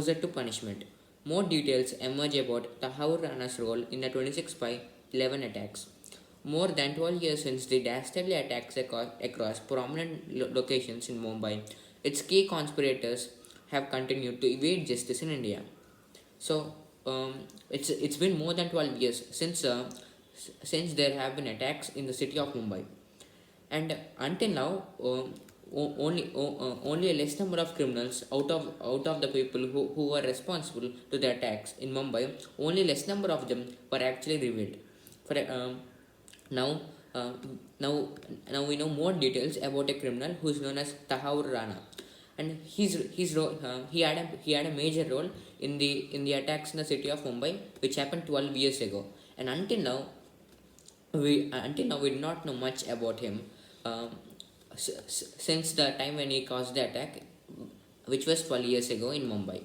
closer to punishment. More details emerge about Tahaur Rana's role in the 26 by 11 attacks. More than 12 years since the dastardly attacks across prominent locations in Mumbai, its key conspirators have continued to evade justice in India. So it's been more than 12 years since there have been attacks in the city of Mumbai, and until now only a less number of criminals out of the people who were responsible to the attacks in Mumbai, only less number of them were actually revealed. For now uh, now now we know more details about a criminal who is known as Tahaur Rana, and he had a major role in the attacks in the city of Mumbai, which happened 12 years ago, and until now we do not know much about him, um, since the time when he caused the attack, which was 12 years ago in Mumbai.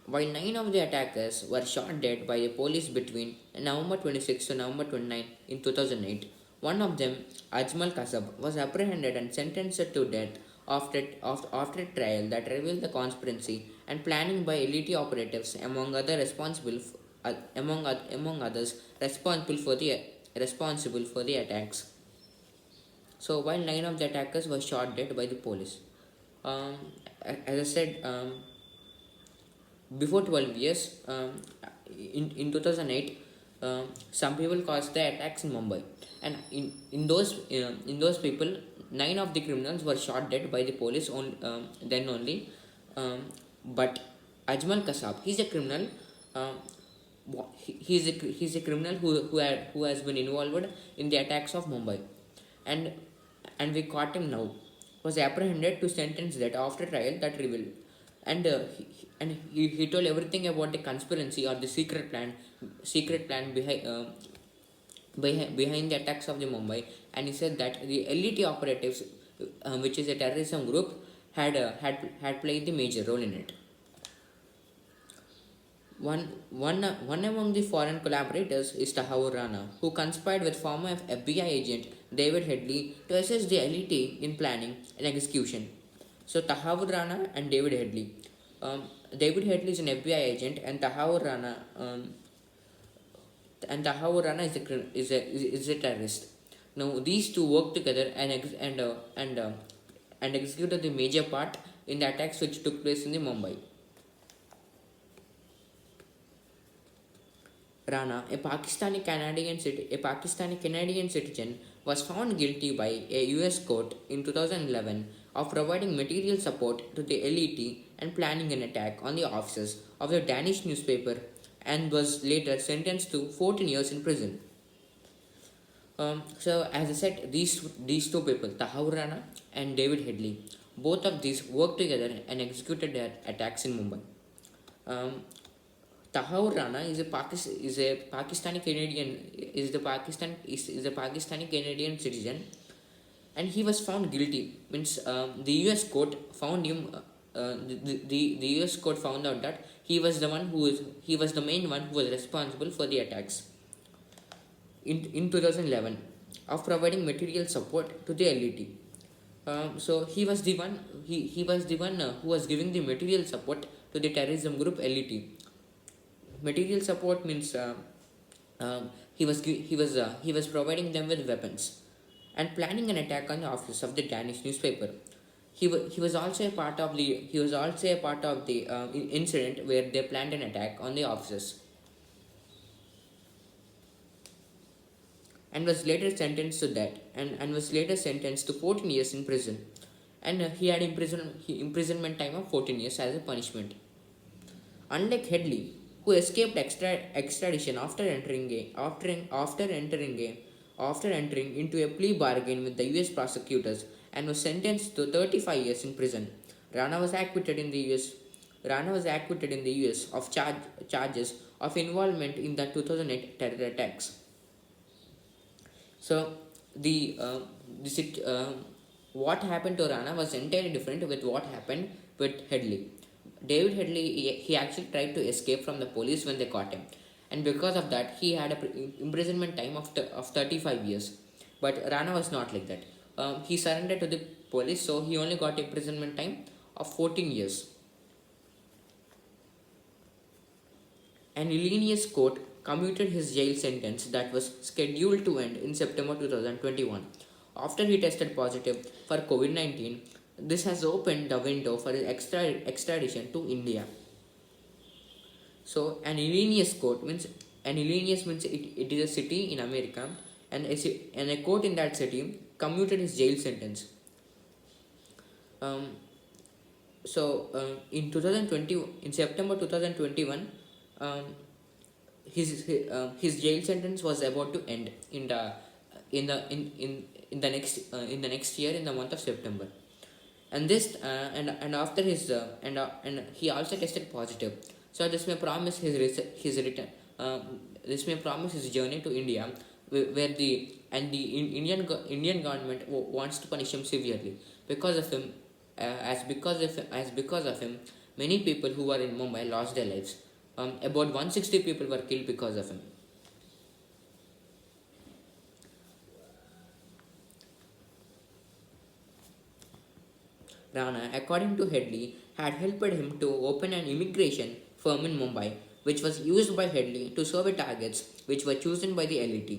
While 9 of the attackers were shot dead by the police between November 26 to November 29 in 2008, one of them, Ajmal Kasab, was apprehended and sentenced to death after a trial that revealed the conspiracy and planning by elite operatives among others responsible for the attacks. So while 9 of the attackers were shot dead by the police, um, as I said, before 12 years, in 2008, some people caused the attacks in Mumbai, and in those people, 9 of the criminals were shot dead by the police then only. But Ajmal Kasab, he's a criminal. Um, he's a criminal who has been involved in the attacks of Mumbai, and we caught him now. Was apprehended to sentence that after trial that revealed, and he told everything about the conspiracy or the secret plan behind the attacks of the Mumbai, and he said that the elite operatives, which is a terrorism group, had played the major role in it. One among the foreign collaborators is Tahaur Rana, who conspired with former FBI agent David Headley to assist the elite in planning and execution. So Tahaur Rana and David Headley. David Headley is an FBI agent, and Tahaur Rana is a terrorist. Now these two worked together and executed the major part in the attacks which took place in the Mumbai. Rana, a Pakistani Canadian citizen, was found guilty by a US court in 2011 of providing material support to the elite and planning an attack on the offices of the Danish newspaper, and was later sentenced to 14 years in prison. So, as I said, these two people, Tahaur Rana and David Headley, both of these worked together and executed their attacks in Mumbai. Um, Tahaur Rana is a Pakistani Canadian is a Pakistani Canadian citizen, and he was found guilty. Means the U.S. court found him. The U.S. court found out that he was the main one who was responsible for the attacks in 2011 of providing material support to the elite. So he was the one who was giving the material support to the terrorism group elite. Material support means he was providing them with weapons and planning an attack on the office of the Danish newspaper. He was also a part of the incident where they planned an attack on the offices, and was later sentenced to that and was later sentenced to 14 years in prison, and he had imprisonment time of 14 years as a punishment. Unlike Headley, who escaped extradition after entering into a plea bargain with the U.S. prosecutors and was sentenced to 35 years in prison. Rana was acquitted in the U.S. Of charges of involvement in the 2008 terror attacks. So what happened to Rana was entirely different with what happened with Headley. David Headley, he actually tried to escape from the police when they caught him, and because of that, he had a imprisonment time of 35 years. But Rana was not like that. He surrendered to the police, so he only got imprisonment time of 14 years. An Illinois court commuted his jail sentence that was scheduled to end in September 2021 after he tested positive for COVID 19. This has opened the window for his extradition to India. So, an Illinois means it is a city in America, and and a court in that city commuted his jail sentence. Um, in 2020, in September 2021, um, his jail sentence was about to end in the next year in the month of September. And this and after his and he also tested positive. So this may promise his return. This may promise his journey to India, where Indian government wants to punish him severely because of him. Because of him, many people who were in Mumbai lost their lives. About 160 people were killed because of him. Rana, according to Headley, had helped him to open an immigration firm in Mumbai, which was used by Headley to survey targets which were chosen by the LET.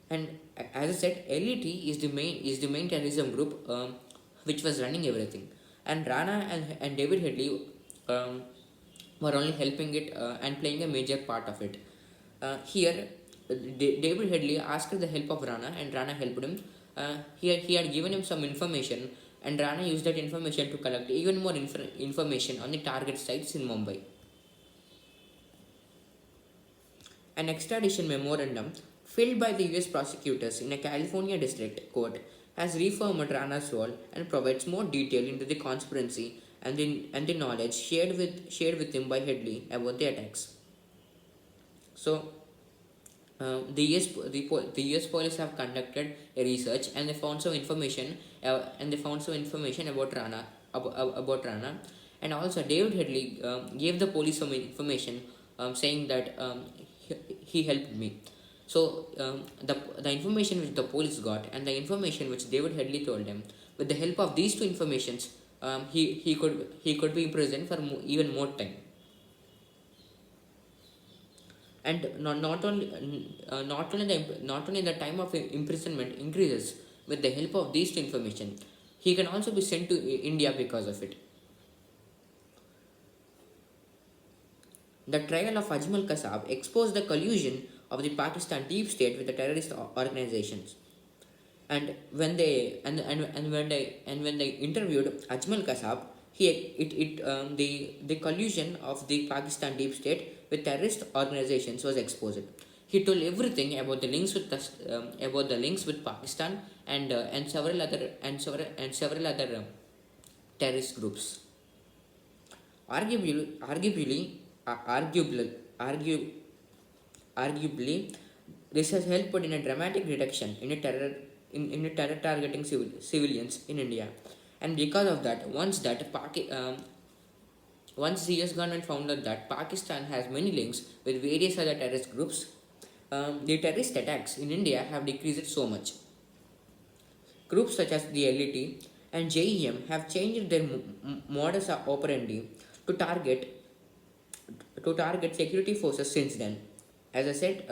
And as I said, LET is the main terrorism group which was running everything. And Rana and David Headley were only helping it and playing a major part of it. Here, David Headley asked the help of Rana, and Rana helped him. He had given him some information, and Rana used that information to collect even more information on the target sites in Mumbai. An extradition memorandum filed by the US prosecutors in a California district court has reaffirmed Rana's role and provides more detail into the conspiracy and the knowledge shared with him by Headley about the attacks. So, the US police have conducted a research, and they found some information about Rana, and also David Headley gave the police some information saying that he helped me. So the information which the police got and the information which David Headley told them, with the help of these two informations, he could be imprisoned for even more time. And not only the time of imprisonment increases with the help of these two information, he can also be sent to India because of it. The trial of Ajmal Kasab exposed the collusion of the Pakistan deep state with the terrorist organizations. And when they interviewed Ajmal Kasab, the collusion of the Pakistan deep state with terrorist organizations was exposed. He told everything about the links with Pakistan and several other terrorist groups. Arguably, this has helped in a dramatic reduction in a terror targeting civilians in India. And because of that, once the US government found out that Pakistan has many links with various other terrorist groups, the terrorist attacks in India have decreased so much. Groups such as the LET and JEM have changed their modus operandi to target security forces since then. As I said,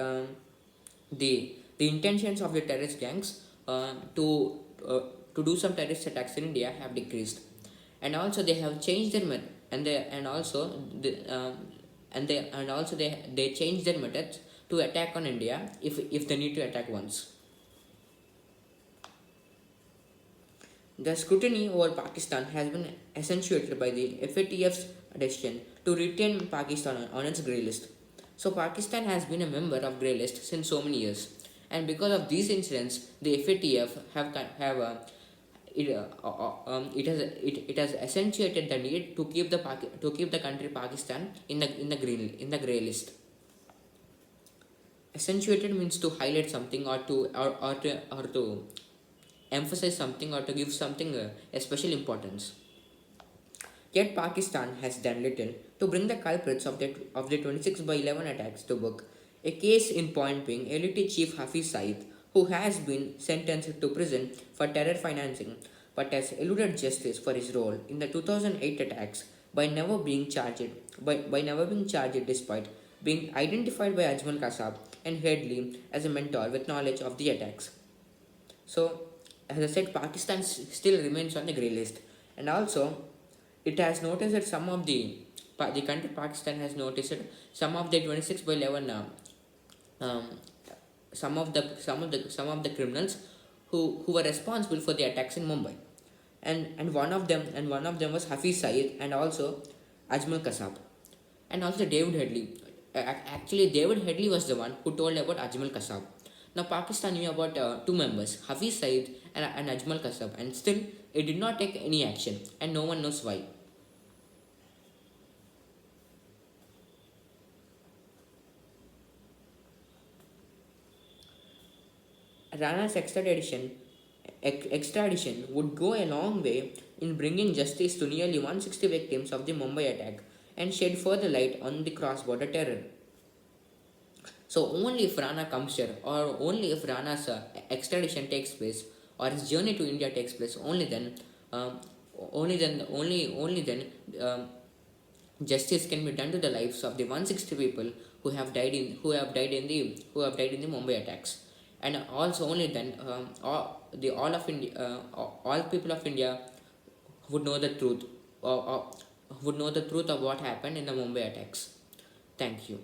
the intentions of the terrorist gangs to do some terrorist attacks in India have decreased, and also they have changed their they changed their methods to attack on India if they need to attack once. The scrutiny over Pakistan has been accentuated by the FATF's decision to retain Pakistan on its grey list. So Pakistan has been a member of grey list since so many years, and because of these incidents, the FATF it has accentuated the need to keep the country Pakistan in the grey list. Accentuated means to highlight something or to emphasize something or to give something a special importance. Yet Pakistan has done little to bring the culprits of the 26/11 attacks to book. A case in point being LET chief Hafiz Saeed, who has been sentenced to prison for terror financing but has eluded justice for his role in the 2008 attacks by never being charged despite being identified by Ajmal Kasab and Headley as a mentor with knowledge of the attacks. So, as I said, Pakistan still remains on the grey list, and also it has noticed that the country Pakistan has noticed some of the 26 by 11 um, some of the criminals who were responsible for the attacks in Mumbai, and one of them was Hafiz Saeed and also Ajmal Kasab and also David Headley. Actually, David Headley was the one who told about Ajmal Kasab. Now, Pakistan knew about two members, Hafiz Saeed and Ajmal Kasab, and still it did not take any action, and no one knows why. Rana's extradition would go a long way in bringing justice to nearly 160 victims of the Mumbai attack and shed further light on the cross-border terror. So only if Rana comes here, or only if Rana's extradition takes place, or his journey to India takes place, um, only then, um, justice can be done to the lives of the 160 people who have died in the Mumbai attacks, and also only then all people of India would know the truth, or would know the truth of what happened in the Mumbai attacks. Thank you.